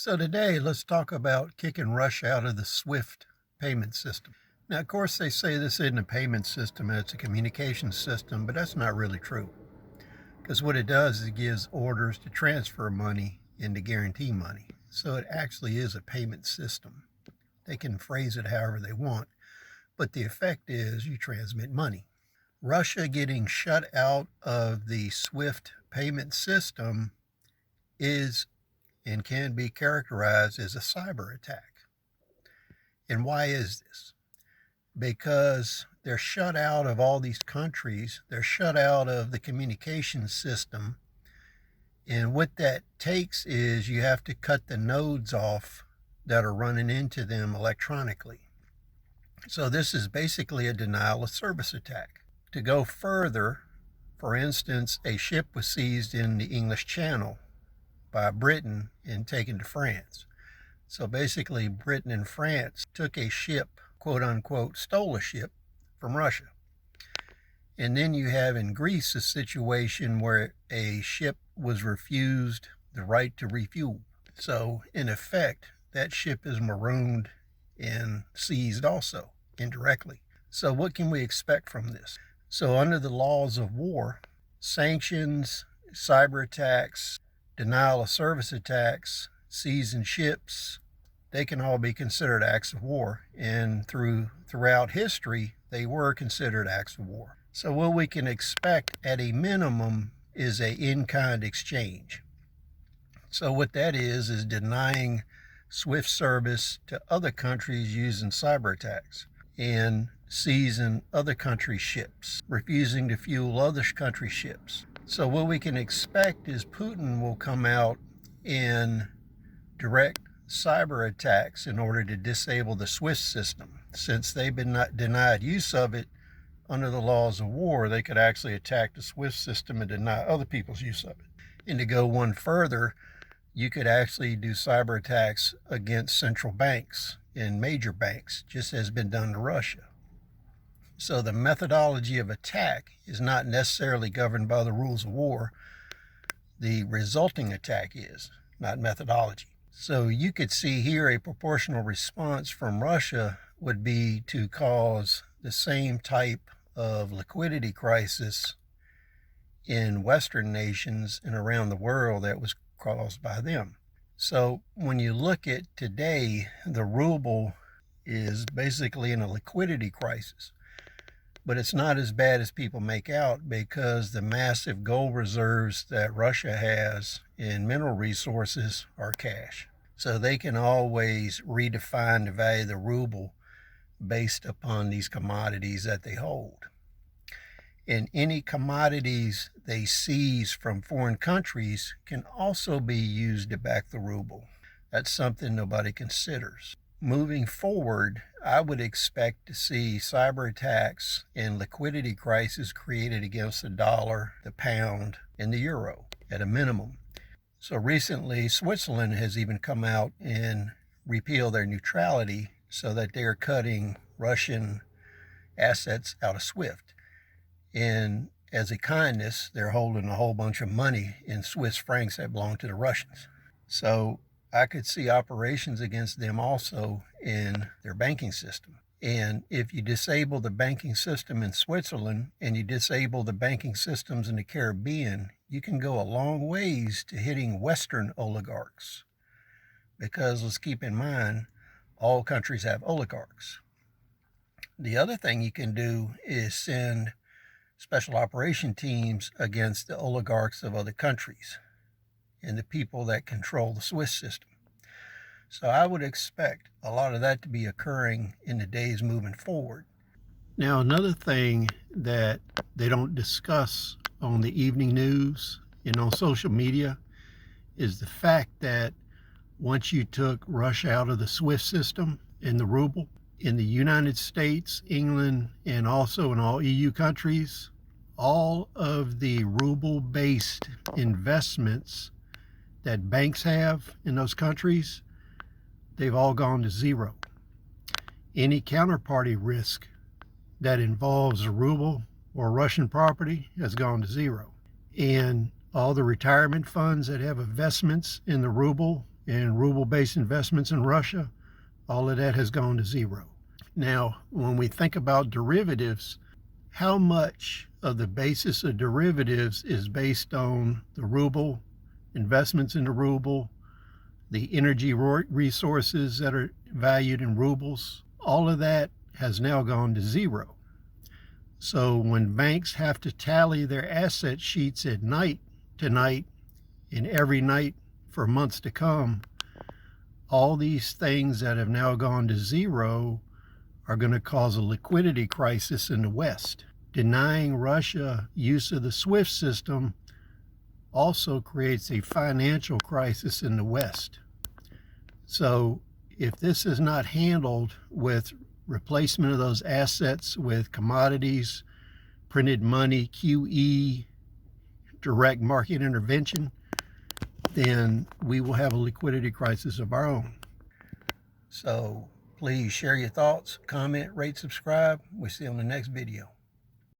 So today, let's talk about kicking Russia out of the SWIFT payment system. Now, of course, they say this isn't a payment system, it's a communication system, but that's not really true. Because what it does is it gives orders to transfer money and to guarantee money. So it actually is a payment system. They can phrase it however they want, but the effect is you transmit money. Russia getting shut out of the SWIFT payment system is and can be characterized as a cyber attack. And why is this? Because they're shut out of all these countries, they're shut out of the communication system, and what that takes is you have to cut the nodes off that are running into them electronically. So this is basically a denial of service attack. To go further, for instance, a ship was seized in the English Channel by Britain and taken to France. So basically, Britain and France took a ship, quote unquote, stole a ship from Russia. And then you have in Greece a situation where a ship was refused the right to refuel. So in effect, that ship is marooned and seized also, indirectly. So what can we expect from this? So under the laws of war, sanctions, cyber attacks, denial of service attacks, seizing ships, they can all be considered acts of war. And throughout history, they were considered acts of war. So what we can expect at a minimum is a in-kind exchange. So what that is denying SWIFT service to other countries using cyber attacks and seizing other countries' ships, refusing to fuel other countries' ships. So what we can expect is Putin will come out and direct cyber attacks in order to disable the SWIFT system. Since they've been denied use of it under the laws of war, they could actually attack the SWIFT system and deny other people's use of it. And to go one further, you could actually do cyber attacks against central banks and major banks, just as has been done to Russia. So the methodology of attack is not necessarily governed by the rules of war. The resulting attack is, not methodology. So you could see here a proportional response from Russia would be to cause the same type of liquidity crisis in Western nations and around the world that was caused by them. So when you look at today, the ruble is basically in a liquidity crisis. But it's not as bad as people make out because the massive gold reserves that Russia has in mineral resources are cash. So they can always redefine the value of the ruble based upon these commodities that they hold. And any commodities they seize from foreign countries can also be used to back the ruble. That's something nobody considers. Moving forward, I would expect to see cyber attacks and liquidity crises created against the dollar, the pound, and the euro at a minimum. So recently, Switzerland has even come out and repealed their neutrality so that they are cutting Russian assets out of SWIFT. And as a kindness, they're holding a whole bunch of money in Swiss francs that belong to the Russians. So I could see operations against them also in their banking system. And if you disable the banking system in Switzerland and you disable the banking systems in the Caribbean, you can go a long ways to hitting Western oligarchs. Because let's keep in mind, all countries have oligarchs. The other thing you can do is send special operation teams against the oligarchs of other countries and the people that control the Swiss system. So I would expect a lot of that to be occurring in the days moving forward. Now, another thing that they don't discuss on the evening news and on social media is the fact that once you took Russia out of the SWIFT system and the ruble, in the United States, England, and also in all EU countries, all of the ruble-based investments that banks have in those countries, they've all gone to zero. Any counterparty risk that involves a ruble or Russian property has gone to zero. And all the retirement funds that have investments in the ruble in ruble-based investments in Russia, all of that has gone to zero. Now, when we think about derivatives, how much of the basis of derivatives is based on the ruble, investments in the ruble, the energy resources that are valued in rubles? All of that has now gone to zero. So when banks have to tally their asset sheets at night tonight and every night for months to come, all these things that have now gone to zero are going to cause a liquidity crisis in the West. Denying Russia use of the SWIFT system also creates a financial crisis in the West. So if this is not handled with replacement of those assets with commodities, printed money, QE, direct market intervention, then we will have a liquidity crisis of our own. So please share your thoughts, comment, rate, subscribe. We'll see you on the next video.